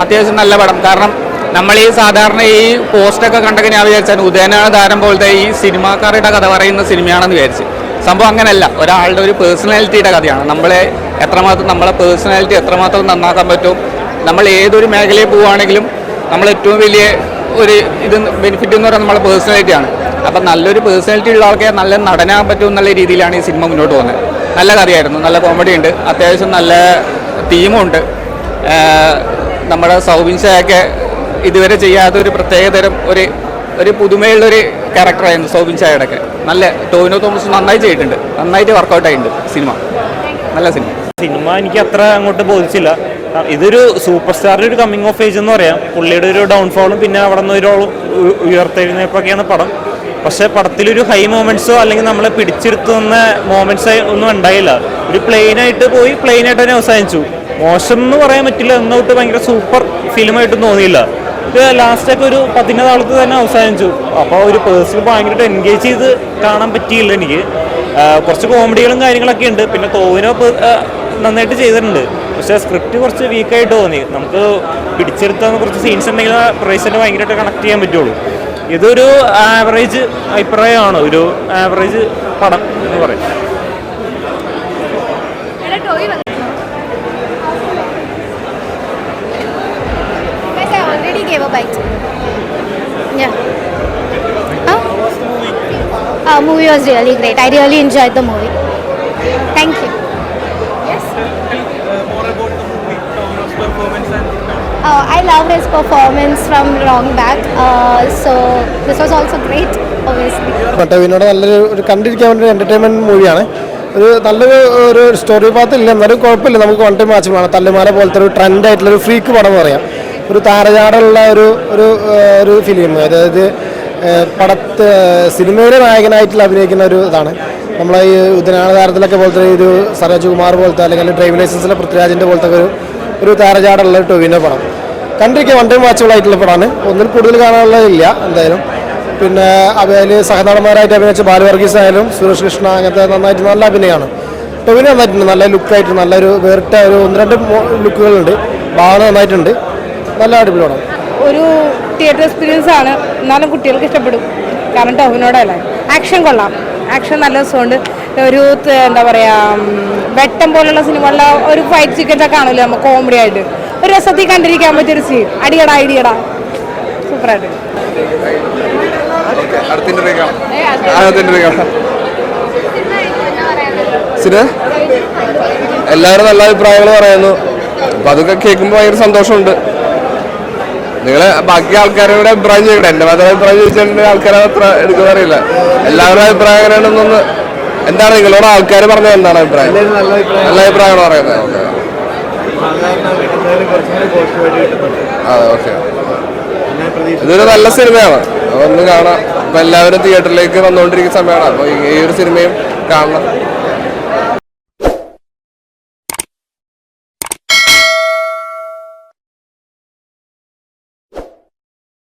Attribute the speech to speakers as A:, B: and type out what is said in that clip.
A: അത്യാവശ്യം നല്ല പടം. കാരണം നമ്മൾ ഈ സാധാരണ ഈ പോസ്റ്റൊക്കെ കണ്ടൊക്കെ ഞാൻ വിചാരിച്ചാൽ ഉദയനാണ് താരം പോലത്തെ ഈ സിനിമാക്കാരുടെ കഥ പറയുന്ന സിനിമയാണെന്ന് വിചാരിച്ച്. സംഭവം അങ്ങനെയല്ല, ഒരാളുടെ ഒരു പേഴ്സണാലിറ്റിയുടെ കഥയാണ്. നമ്മളെ പേഴ്സണാലിറ്റി എത്രമാത്രം നന്നാക്കാൻ പറ്റും, നമ്മൾ ഏതൊരു മേഖലയിൽ പോവുകയാണെങ്കിലും നമ്മൾ ഏറ്റവും വലിയ ഒരു ബെനിഫിറ്റ് എന്ന് പറയുന്നത് നമ്മളെ പേഴ്സണാലിറ്റിയാണ്. അപ്പം നല്ലൊരു പേഴ്സണാലിറ്റി ഉള്ള ആൾക്കെ നല്ല നടനാൻ പറ്റും എന്നുള്ള രീതിയിലാണ് ഈ സിനിമ മുന്നോട്ട് പോകുന്നത്. നല്ല കഥയായിരുന്നു, നല്ല കോമഡി ഉണ്ട്, അത്യാവശ്യം നല്ല തീമുണ്ട്. നമ്മുടെ സൗബിൻ ഷായൊക്കെ ഇതുവരെ ചെയ്യാത്തൊരു പ്രത്യേകതരം ഒരു പുതുമയുള്ളൊരു ക്യാരക്ടറായിരുന്നു സൗബിൻ ഷായുടെ ഒക്കെ. നല്ല ടോവിനോ തോമസ് നന്നായി ചെയ്തിട്ടുണ്ട്, നന്നായിട്ട് വർക്കൗട്ട് ആയിട്ടുണ്ട് സിനിമ. നല്ല സിനിമ
B: എനിക്ക് അത്ര അങ്ങോട്ട് ബോധിച്ചില്ല. ഇതൊരു സൂപ്പർ സ്റ്റാറിൻ്റെ ഒരു കമ്മിങ് ഓഫ് ഏജ് എന്ന് പറയാം. പുള്ളിയുടെ ഒരു ഡൗൺഫോളും പിന്നെ അവിടെ നിന്ന് ഒരു ഉയർത്തെഴുന്നേപ്പൊക്കെയാണ് പടം. പക്ഷേ പടത്തിലൊരു ഹൈ മൊമെൻറ്റ്സോ അല്ലെങ്കിൽ നമ്മളെ പിടിച്ചെടുത്തുന്ന മൊമെൻറ്റ്സ് ഒന്നും ഉണ്ടായില്ല. ഒരു പ്ലെയിനായിട്ട് പോയി പ്ലെയിനായിട്ട് തന്നെ അവസാനിച്ചു. മോശം എന്ന് പറയാൻ പറ്റില്ല, എന്നോട്ട് ഭയങ്കര സൂപ്പർ ഫിലിമായിട്ടും തോന്നിയില്ല. ഇത് ലാസ്റ്റൊക്കെ ഒരു 10 താളത്ത് തന്നെ അവസാനിച്ചു. അപ്പോൾ ഒരു പേഴ്സണൽ ഭയങ്കരമായിട്ട് എൻഗേജ് ചെയ്ത് കാണാൻ പറ്റിയില്ല എനിക്ക്. കുറച്ച് കോമഡികളും കാര്യങ്ങളൊക്കെ ഉണ്ട്. പിന്നെ തോവിനോ നന്നായിട്ട് ചെയ്തിട്ടുണ്ട്. പക്ഷേ സ്ക്രിപ്റ്റ് കുറച്ച് വീക്കായിട്ട് തോന്നി. നമുക്ക് പിടിച്ചെടുത്താൽ കുറച്ച് സീൻസ് ഉണ്ടെങ്കിൽ പ്രൈസിനെ ഭയങ്കരമായിട്ട് കണക്ട് ചെയ്യാൻ പറ്റുള്ളൂ. ഇതൊരു ആവറേജ് അഭിപ്രായമാണ്, ഒരു ആവറേജ് പടം എന്ന് പറയും.
C: Movie was really great. I really enjoyed the movie. Thank you. Yes.
D: More about the movie, Tovino's performance and.
C: I love his performance from long back. So this was also great, obviously.
E: ടോവിനോയുടെ നല്ലൊരു കണ്ടിരിക്കാൻ വേണ്ടി entertainment മൂവിയാണ്. നല്ലൊരു story path ഇല്ല, എന്നാലും കുഴപ്പമില്ല. നമുക്ക് one time വാച്ചബിളാണ്. തല്ലുമാല പോലത്തെ ഒരു ട്രെൻഡായിട്ടുള്ളൊരു ഫ്രീക്ക് പടം എന്ന് പറയാം. ഒരു താരജാടുള്ള ഒരു ഫിലിം. അതായത് സിനിമയിലെ നായകനായിട്ടുള്ള അഭിനയിക്കുന്ന ഒരു ഇതാണ്. നമ്മളെ ഈ ഉദയനാണ് താരത്തിലൊക്കെ പോലത്തെ ഒരു സരോജ് കുമാർ പോലത്തെ അല്ലെങ്കിൽ ഡ്രൈവിംഗ് ലൈസൻസിലെ പൃഥ്വിരാജിൻ്റെ പോലത്തെ ഒരു താരജാടുള്ള ഒരു ടോവിനോ പടം. കണ്ടിരിക്കുക വൺ ടൈം വാച്ചബിൾ ആയിട്ടുള്ള പടമാണ്. ഒന്നിൽ കൂടുതൽ കാണാനുള്ളതില്ല എന്തായാലും. പിന്നെ അതിൽ സഹനടന്മാരായിട്ട് അഭിനയിച്ച ബാലവർഗീസ് ആയാലും സുരേഷ് കൃഷ്ണ അങ്ങനത്തെ നന്നായിട്ട് നല്ല അഭിനയമാണ്. ടോവിനോ നന്നായിട്ടുണ്ട്, നല്ല ലുക്കായിട്ട് നല്ലൊരു വേറിട്ട ഒരു 1-2 ലുക്കുകളുണ്ട്. ഭാവന നന്നായിട്ടുണ്ട്, നല്ല അടിപൊളി പടം.
F: ഒരു തിയേറ്റർ എക്സ്പീരിയൻസ് ആണ്, എന്നാലും കുട്ടികൾക്ക് ഇഷ്ടപ്പെടും. കാരണം ടോവിനോടല്ലേ. ആക്ഷൻ കൊള്ളാം, ആക്ഷൻ നല്ല രസമുണ്ട്. ഒരു എന്താ പറയുക, വെട്ടം പോലുള്ള സിനിമകളിലെ ഒരു ഫൈറ്റ് സീക്വൻസ് ഒക്കെ ആണല്ലോ നമുക്ക് കോമഡി ആയിട്ട് ഒരു രസത്തിൽ കണ്ടിരിക്കാൻ പറ്റിയൊരു സീൻ. അടിയടാ സൂപ്പറായിട്ട്.
G: എല്ലാവരും നല്ല അഭിപ്രായങ്ങൾ പറയുന്നു. അപ്പൊ അതൊക്കെ കേൾക്കുമ്പോൾ ഭയങ്കര സന്തോഷമുണ്ട്. നിങ്ങള് ബാക്കി ആൾക്കാരോട് അഭിപ്രായം ചെയ്യട്ടെ. എന്റെ മാത്രം അഭിപ്രായം ചോദിച്ചിട്ടുണ്ടെങ്കിൽ ആൾക്കാരെ അത്ര എടുക്കുന്ന അറിയില്ല. എല്ലാവരുടെ അഭിപ്രായം എങ്ങനെയാണെന്നൊന്ന് എന്താണ് നിങ്ങളോട് ആൾക്കാർ പറഞ്ഞത്? എന്താണ് അഭിപ്രായം? നല്ല അഭിപ്രായമാണ് പറയുന്നത്. അതെ, ഓക്കെ. ഇതൊരു നല്ല സിനിമയാണ്, ഒന്ന് കാണാം. അപ്പൊ എല്ലാവരും തിയേറ്ററിലേക്ക് വന്നുകൊണ്ടിരിക്കുന്ന സമയമാണ്. അപ്പൊ ഈ ഒരു സിനിമയും കാണണം.